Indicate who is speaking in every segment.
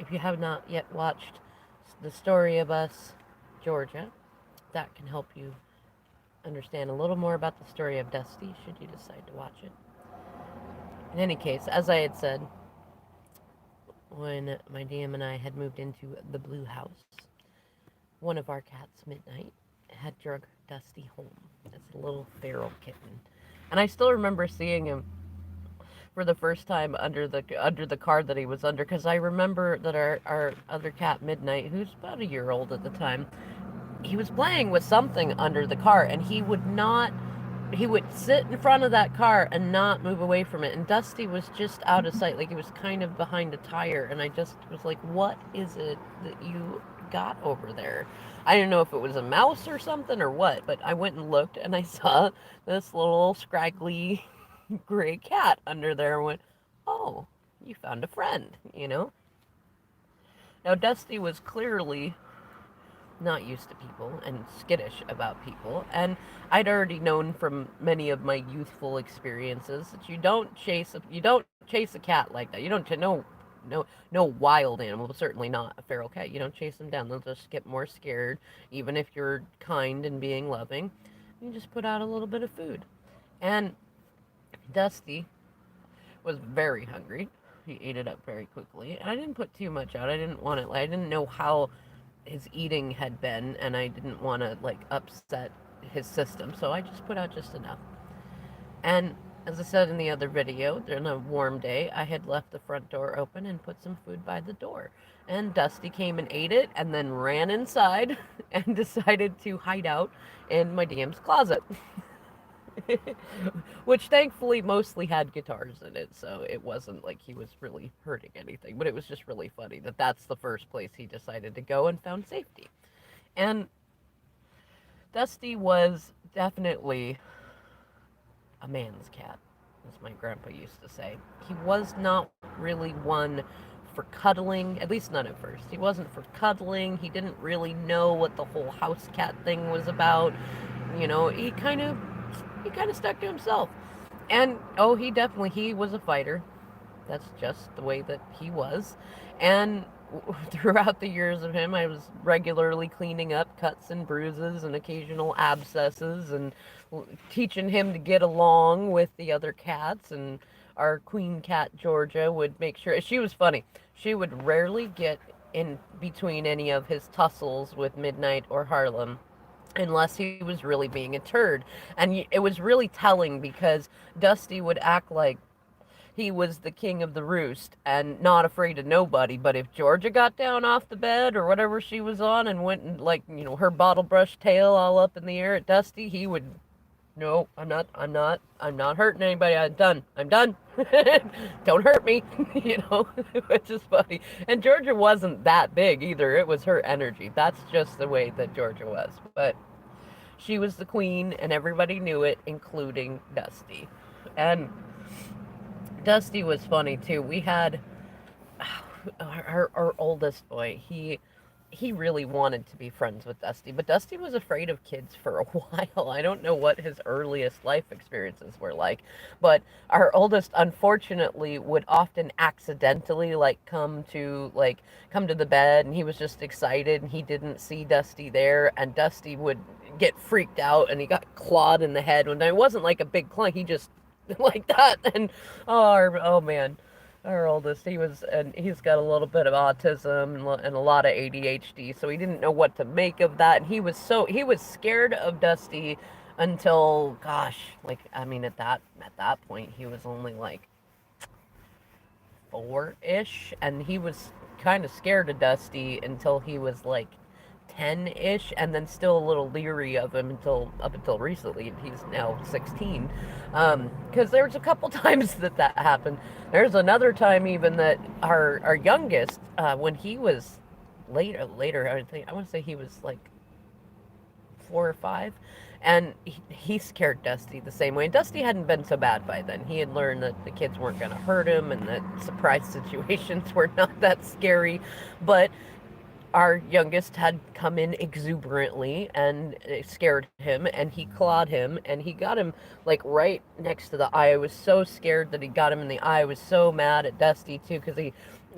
Speaker 1: if you have not yet watched The Story of Us, Georgia, that can help you understand a little more about the story of Dusty should you decide to watch it. In any case, as I had said, when my DM and I had moved into the blue house, one of our cats, Midnight, had drug Dusty home as a little feral kitten. And I still remember seeing him for the first time under the car that he was under, because I remember that our other cat, Midnight, who's about a year old at the time, he was playing with something under the car, and he would sit in front of that car and not move away from it. And Dusty was just out of sight, like he was kind of behind a tire. And I just was like, what is it that you got over there? I didn't know if it was a mouse or something or what, but I went and looked and I saw this little scraggly gray cat under there and went, oh, you found a friend. Now, Dusty was clearly not used to people and skittish about people. And I'd already known from many of my youthful experiences that you don't chase a cat like that. You don't no wild animal, certainly not a feral cat. You don't chase them down. They'll just get more scared, even if you're kind and being loving. You just put out a little bit of food. And Dusty was very hungry. He ate it up very quickly. And I didn't put too much out. I didn't want it. I didn't know how his eating had been, and I didn't want to like upset his system, so I just put out just enough. And as I said in the other video, on a warm day, I had left the front door open and put some food by the door. And Dusty came and ate it, and then ran inside and decided to hide out in my DM's closet. Which thankfully mostly had guitars in it, so it wasn't like he was really hurting anything. But it was just really funny that that's the first place he decided to go and found safety. And Dusty was definitely a man's cat, as my grandpa used to say. He was not really one for cuddling, at least not at first. He wasn't for cuddling. He didn't really know what the whole house cat thing was about. He kind of stuck to himself. And oh, he was a fighter. That's just the way that he was. And throughout the years of him, I was regularly cleaning up cuts and bruises and occasional abscesses and teaching him to get along with the other cats. And our queen cat, Georgia, would make sure. She was funny. She would rarely get in between any of his tussles with Midnight or Harlem unless he was really being a turd. And it was really telling because Dusty would act like he was the king of the roost and not afraid of nobody. But if Georgia got down off the bed or whatever she was on and went and, like, her bottle brush tail all up in the air at Dusty, he would, no, I'm not hurting anybody. I'm done. Don't hurt me, which is funny. And Georgia wasn't that big either. It was her energy. That's just the way that Georgia was. But she was the queen and everybody knew it, including Dusty. And Dusty was funny too. We had our oldest boy. He really wanted to be friends with Dusty, but Dusty was afraid of kids for a while. I don't know what his earliest life experiences were like, but our oldest unfortunately would often accidentally come to the bed, and he was just excited and he didn't see Dusty there, and Dusty would get freaked out and he got clawed in the head. And it wasn't like a big claw, he just like that. And oh man, our oldest, he's got a little bit of autism and a lot of ADHD, so he didn't know what to make of that. And he was scared of Dusty until, gosh, like, I mean, at that point he was only like 4-ish, and he was kind of scared of Dusty until he was like 10-ish, and then still a little leery of him up until recently. He's now 16. Because there's a couple times that happened. There's another time even that our youngest, when he was later, I want to say he was like 4 or 5, and he scared Dusty the same way. And Dusty hadn't been so bad by then. He had learned that the kids weren't going to hurt him and that surprise situations were not that scary. But our youngest had come in exuberantly and it scared him, and he clawed him and he got him like right next to the eye. I was so scared that he got him in the eye. I was so mad at Dusty too, because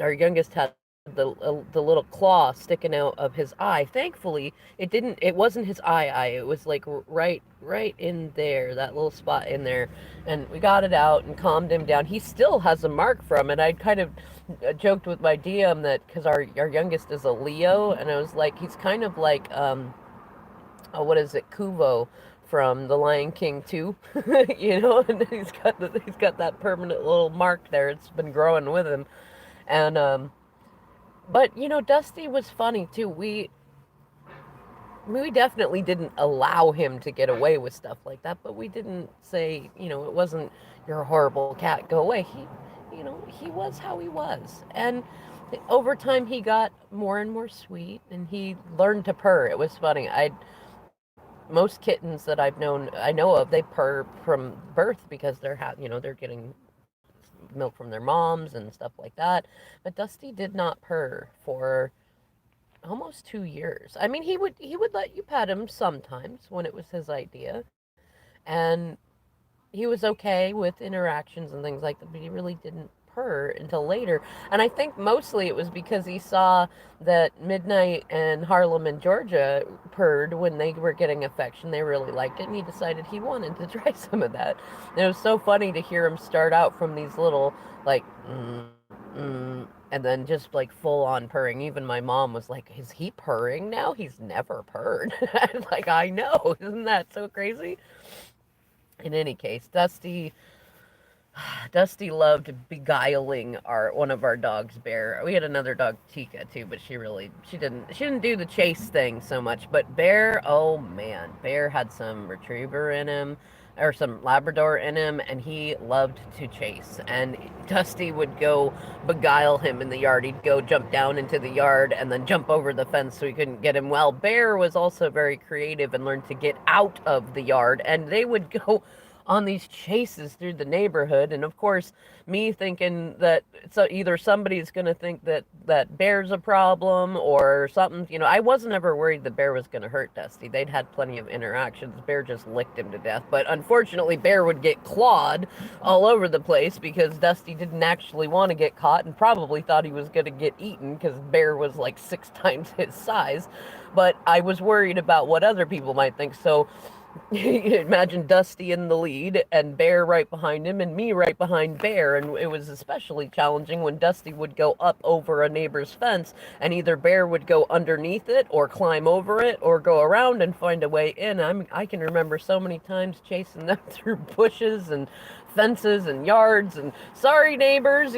Speaker 1: our youngest had the little claw sticking out of his eye. Thankfully, it wasn't his eye. It was like right in there, that little spot in there, and we got it out and calmed him down. He still has a mark from it. I kind of joked with my DM that because our youngest is a Leo, and I was like, he's kind of like what is it, Kuvo from The Lion King 2, and he's got that permanent little mark there. It's been growing with him, and but Dusty was funny too. We definitely didn't allow him to get away with stuff like that, but we didn't say, it wasn't you're a horrible cat, go away. He was how he was, and over time he got more and more sweet, and he learned to purr. It was funny. I Most kittens that I know of, they purr from birth because they're getting milk from their moms and stuff like that. But Dusty did not purr for almost 2 years. I mean, he would let you pet him sometimes when it was his idea, and he was okay with interactions and things like that, but he really didn't purr until later. And I think mostly it was because he saw that Midnight and Harlem and Georgia purred when they were getting affection. They really liked it, and he decided he wanted to try some of that. And it was so funny to hear him start out from these little, like, and then just like full on purring. Even my mom was like, "Is he purring now? He's never purred." I was like, I know. Isn't that so crazy? In any case, Dusty loved beguiling one of our dogs, Bear. We had another dog, Tika, too, but she didn't do the chase thing so much. But Bear, oh man, Bear had some retriever in him, or some Labrador in him, and he loved to chase. And Dusty would go beguile him in the yard. He'd go jump down into the yard and then jump over the fence so he couldn't get him. Well, Bear was also very creative and learned to get out of the yard, and they would go on these chases through the neighborhood. And of course, me thinking that either somebody's going to think that Bear's a problem or something. I wasn't ever worried the Bear was going to hurt Dusty. They'd had plenty of interactions. Bear just licked him to death. But unfortunately, Bear would get clawed all over the place because Dusty didn't actually want to get caught and probably thought he was going to get eaten because Bear was like 6 times his size. But I was worried about what other people might think. So imagine Dusty in the lead and Bear right behind him and me right behind Bear. And it was especially challenging when Dusty would go up over a neighbor's fence and either Bear would go underneath it or climb over it or go around and find a way in. I can remember so many times chasing them through bushes and fences and yards and sorry neighbors,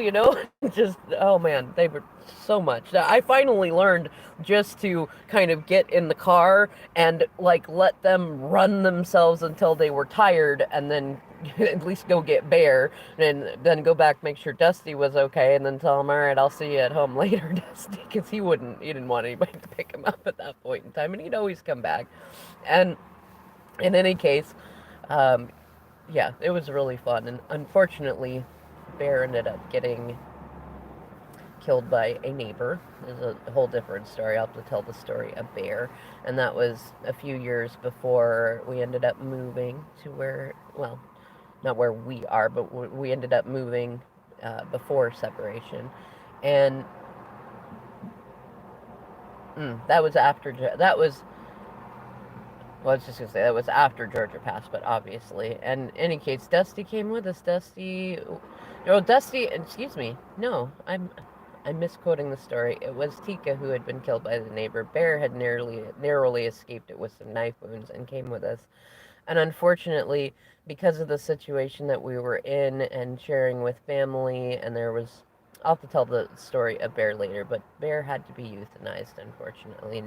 Speaker 1: just, oh man, they were so much. I finally learned just to kind of get in the car and like let them run themselves until they were tired and then at least go get Bear and then go back, make sure Dusty was okay, and then tell him, all right, I'll see you at home later, Dusty, because he didn't want anybody to pick him up at that point in time, and he'd always come back. And in any case, yeah, it was really fun. And unfortunately, Bear ended up getting killed by a neighbor. There's a whole different story. I'll have to tell the story of Bear. And that was a few years before we ended up moving to well, not where we are, but we ended up moving before separation. And that was after, well, I was just going to say, that was after Georgia passed, but obviously. And in any case, Dusty came with us. Excuse me. No, I'm misquoting the story. It was Tika who had been killed by the neighbor. Bear had narrowly escaped it with some knife wounds and came with us. And unfortunately, because of the situation that we were in and sharing with family, and I'll have to tell the story of Bear later, but Bear had to be euthanized, unfortunately.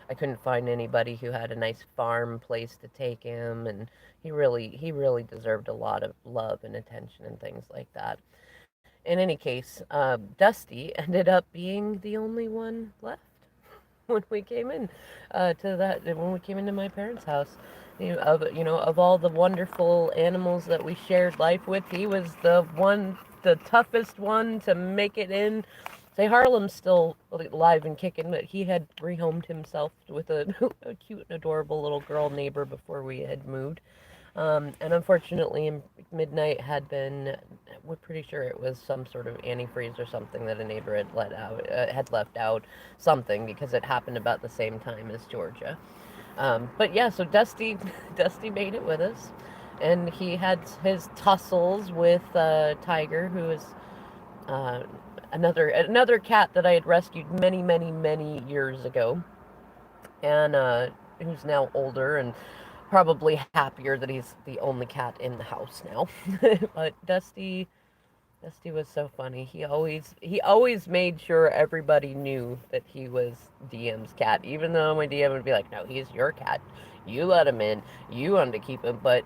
Speaker 1: I couldn't find anybody who had a nice farm place to take him, and he really deserved a lot of love and attention and things like that. In any case, Dusty ended up being the only one left when we came in when we came into my parents' house. Of all the wonderful animals that we shared life with, he was the toughest one to make it in. Say, Harlem's still alive and kicking, but he had rehomed himself with a cute and adorable little girl neighbor before we had moved. And unfortunately, midnight had been, we're pretty sure it was some sort of antifreeze or something that a neighbor had let out, had left out something because it happened about the same time as Georgia. But yeah, so Dusty, Dusty made it with us, and he had his tussles with Tiger, who is uh, another cat that I had rescued many, many, many years ago, and who's now older and probably happier that he's the only cat in the house now. But Dusty was so funny. He always made sure everybody knew that he was DM's cat, even though my DM would be like, "No, he's your cat. You let him in. You wanted to keep him." But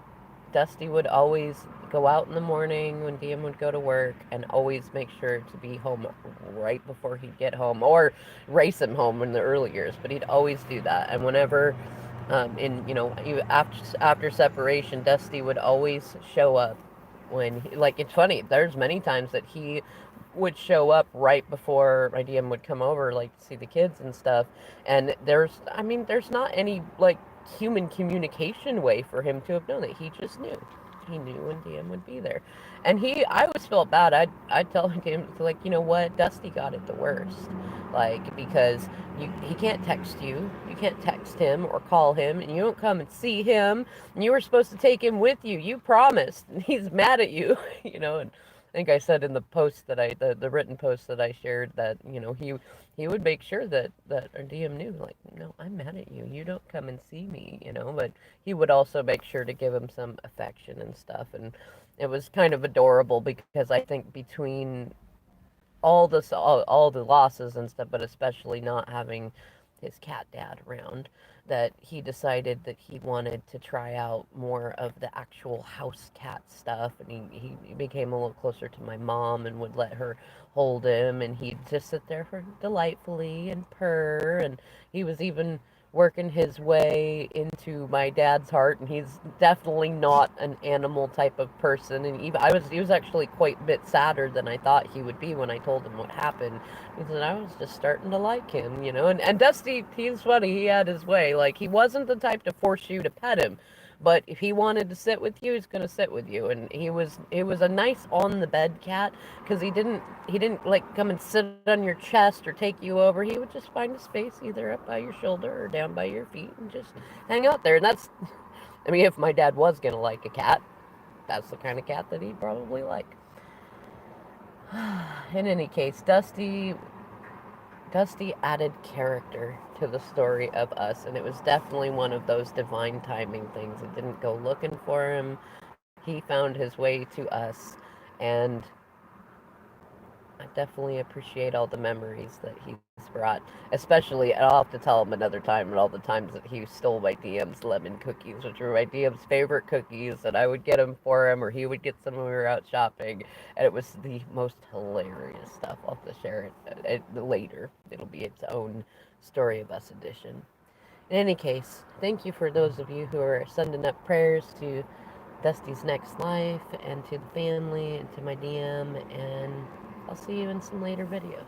Speaker 1: Dusty would always go out in the morning when DM would go to work and always make sure to be home right before he'd get home or race him home in the early years. But he'd always do that. And whenever, after separation, Dusty would always show up when like it's funny. There's many times that he would show up right before my DM would come over, like to see the kids and stuff. And there's not any like human communication way for him to have known that. He just knew. He knew when DM would be there. And I always felt bad. I'd tell him, like, you know what, Dusty got it the worst. Like, because he can't text you, you can't text him or call him, and you don't come and see him, and you were supposed to take him with you. You promised, and he's mad at you, and I think I said in the post that the written post that I shared that, he would make sure that our DM knew, like, no, I'm mad at you. You don't come and see me, but he would also make sure to give him some affection and stuff. And it was kind of adorable because I think between all the losses and stuff, but especially not having his cat dad around, that he decided that he wanted to try out more of the actual house cat stuff, and he became a little closer to my mom and would let her hold him, and he'd just sit there for delightfully and purr, and he was even working his way into my dad's heart, and he's definitely not an animal type of person. And even he was actually quite a bit sadder than I thought he would be when I told him what happened. He said I was just starting to like him, and Dusty, he's funny. He had his way. Like, he wasn't the type to force you to pet him, but if he wanted to sit with you, he's gonna sit with you. And he was a nice on the bed cat, because he didn't like come and sit on your chest or take you over. He would just find a space either up by your shoulder or down by your feet and just hang out there. And that's, I mean, if my dad was gonna like a cat, that's the kind of cat that he'd probably like. In any case, Dusty added character to the story of us, and it was definitely one of those divine timing things. It didn't go looking for him. He found his way to us, and I definitely appreciate all the memories that he's brought. Especially, and I'll have to tell him another time, and all the times that he stole my DM's lemon cookies, which were my DM's favorite cookies, and I would get them for him, or he would get some when we were out shopping, and it was the most hilarious stuff. I'll have to share it later. It'll be its own Story of Us edition. In any case, thank you for those of you who are sending up prayers to Dusty's next life, and to the family, and to my DM, and I'll see you in some later videos.